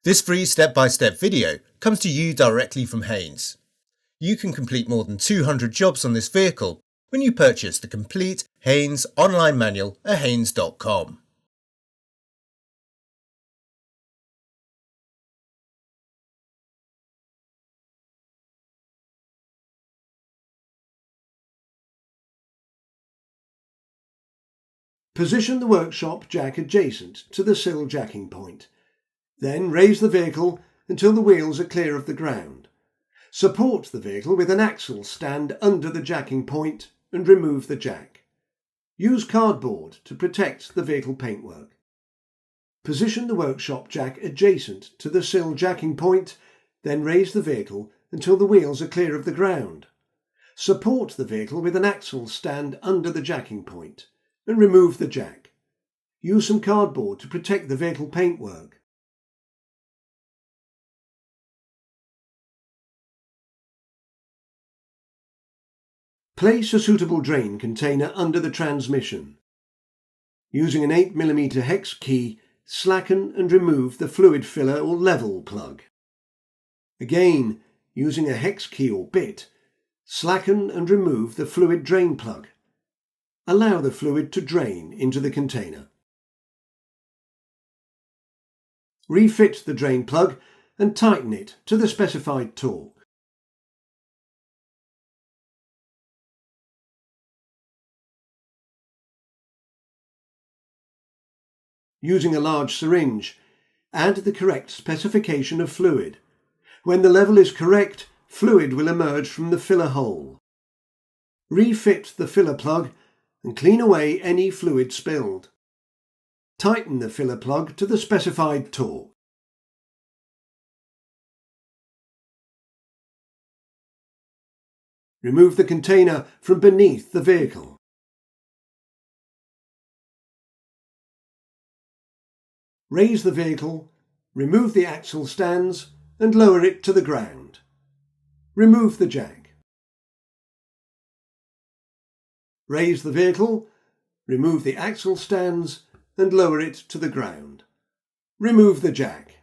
This free step-by-step video comes to you directly from Haynes. You can complete more than 200 jobs on this vehicle when you purchase the complete Haynes online manual at haynes.com. Position the workshop jack adjacent to the sill jacking point. Then raise the vehicle until the wheels are clear of the ground. Support the vehicle with an axle stand under the jacking point and remove the jack. Use cardboard to protect the vehicle paintwork. Position the workshop jack adjacent to the sill jacking point, then raise the vehicle until the wheels are clear of the ground. Support the vehicle with an axle stand under the jacking point and remove the jack. Use some cardboard to protect the vehicle paintwork. Place a suitable drain container under the transmission. Using an 8mm hex key, slacken and remove the fluid filler or level plug. Again, using a hex key or bit, slacken and remove the fluid drain plug. Allow the fluid to drain into the container. Refit the drain plug and tighten it to the specified torque. Using a large syringe, add the correct specification of fluid. When the level is correct, fluid will emerge from the filler hole. Refit the filler plug and clean away any fluid spilled. Tighten the filler plug to the specified torque. Remove the container from beneath the vehicle. Raise the vehicle, remove the axle stands and lower it to the ground. Remove the jack. Raise the vehicle, remove the axle stands and lower it to the ground. Remove the jack.